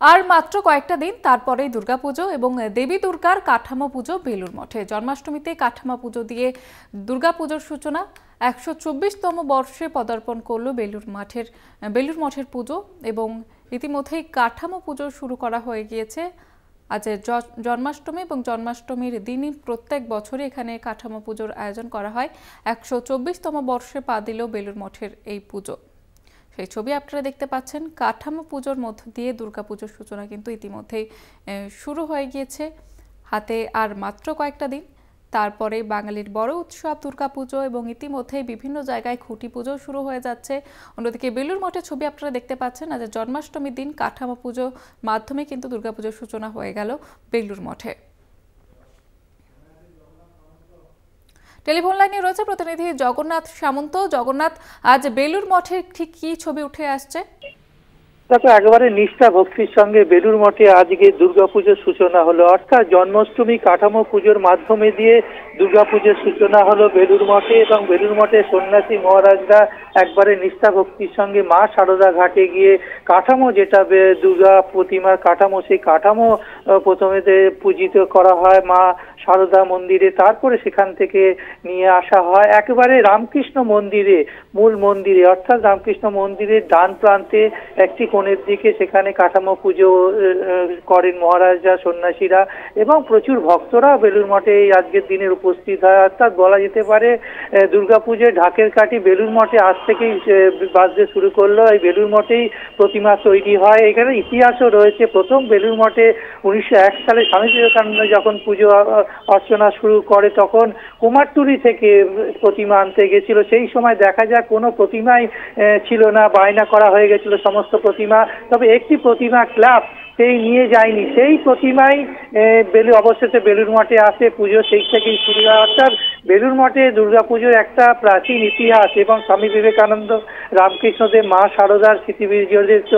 আর মাত্র কয়েকটা দিন তারপরেই দুর্গাপুজো এবং দেবী দুর্গার কাঠামো পুজো বেলুর মঠে। জন্মাষ্টমীতে কাঠামো পুজো দিয়ে দুর্গাপুজোর সূচনা। ১২৪তম বর্ষে পদার্পণ করল বেলুর মঠের পুজো এবং ইতিমধ্যেই কাঠামো পুজো শুরু করা হয়ে গিয়েছে। আজ জন্মাষ্টমী এবং জন্মাষ্টমীর দিনই প্রত্যেক বছরই এখানে কাঠামো পুজোর আয়োজন করা হয়। ১২৪তম বর্ষে পা দিল বেলুর মঠের এই পুজো। সেই ছবি আপনারা দেখতে পাচ্ছেন। কাঠামো পুজোর মধ্য দিয়ে দুর্গাপুজোর সূচনা কিন্তু ইতিমধ্যেই শুরু হয়ে গিয়েছে। হাতে আর মাত্র কয়েকটা দিন, তারপরে বাঙালির বড় উৎসব দুর্গাপুজো এবং ইতিমধ্যেই বিভিন্ন জায়গায় খুঁটি পুজো শুরু হয়ে যাচ্ছে। অন্যদিকে বেলুর মঠের ছবি আপনারা দেখতে পাচ্ছেন। আজ জন্মাষ্টমীর দিন কাঠামো পুজোর মাধ্যমে কিন্তু দুর্গাপুজোর সূচনা হয়ে গেল বেলুর মঠে। টেলিফোন লাইনে রয়েছে প্রতিনিধি জগন্নাথ সামন্ত। জগন্নাথ, আজ বেলুর মঠে ঠিক কি ছবি উঠে আসছে? দেখো, একেবারে নিষ্ঠা ভক্তির সঙ্গে বেলুর মঠে আজকে দুর্গাপুজোর সূচনা হলো। অর্থাৎ জন্মাষ্টমী কাঠামো পুজোর মাধ্যমে দিয়ে দুর্গাপুজোর সূচনা হলো বেলুর মঠে এবং বেলুর মঠে সন্ন্যাসী মহারাজরা একবারে নিষ্ঠা ভক্তির সঙ্গে মা সারদা ঘাটে গিয়ে কাঠামো, যেটা দুর্গা প্রতিমার কাঠামো, সেই কাঠামো প্রথমে পূজিত করা হয় মা সারদা মন্দিরে। তারপরে সেখান থেকে নিয়ে আসা হয় একেবারে রামকৃষ্ণ মন্দিরে, মূল মন্দিরে, অর্থাৎ রামকৃষ্ণ মন্দিরের ডান প্রান্তে একটি কোণের দিকে সেখানে কাঠামো পুজো করেন মহারাজরা, সন্ন্যাসীরা এবং প্রচুর ভক্তরা বেলুর মঠে এই আজকের দিনের উপস্থিত হয়। অর্থাৎ বলা যেতে পারে দুর্গাপুজোর ঢাকের কাঠি বেলুর মঠে আজ থেকেই বাজতে শুরু করলো। এই বেলুর মঠেই প্রতিমা তৈরি হয়। এখানে ইতিহাসও রয়েছে। প্রথম বেলুর মঠে ১৯০১ সালে স্বামী বিবেকানন্দ যখন পুজো অর্চনা শুরু করে তখন কুমারটুলি থেকে প্রতিমা আনতে গেছিল। সেই সময় দেখা যায় কোনো প্রতিমাই ছিল না, বায়না করা হয়ে গেছিল সমস্ত প্রতিমা। তবে একটি প্রতিমা ক্লাব সেই নিয়ে যায়নি, সেই প্রতিমাই অবশেষে বেলুর মঠে আসে। পুজো সেই থেকেই শুরু হয়। অর্থাৎ বেলুর মঠে দুর্গাপুজোর একটা প্রাচীন ইতিহাস এবং স্বামী বিবেকানন্দ, রামকৃষ্ণদেব, মা সারদার স্মৃতি বিজড়িত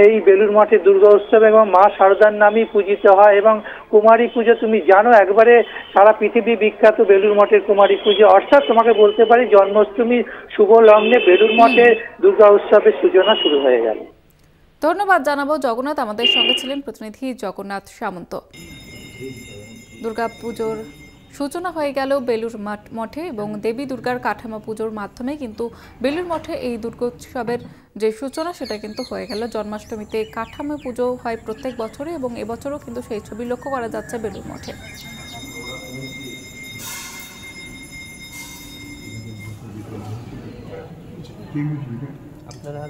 এই বেলুর মঠে দুর্গা উৎসব এবং মা সারদার নামই পূজিত হয়। এবং কুমারী পুজো তুমি জানো, একবারে সারা পৃথিবী বিখ্যাত বেলুর মঠের কুমারী পুজো। অর্থাৎ তোমাকে বলতে পারি জন্মাষ্টমী শুভ লগ্নে বেলুর মঠে দুর্গা উৎসবের সূচনা শুরু হয়ে গেল। ধন্যবাদ জানাবো জগন্নাথ। আমাদের সঙ্গে ছিলেন প্রতিনিধি জগন্নাথ সামন্ত। দুর্গাপুজোর সূচনা হয়ে গেল বেলুর মঠে এবং দেবী দুর্গার কাঠামো পুজোর মাধ্যমে কিন্তু বেলুর মঠে এই দুর্গোৎসবের যে সূচনা সেটা কিন্তু হয়ে গেল। জন্মাষ্টমীতে কাঠামো পুজো হয় প্রত্যেক বছরে এবং এবছরও কিন্তু সেই ছবি লক্ষ্য করা যাচ্ছে বেলুর মঠে। আপনারা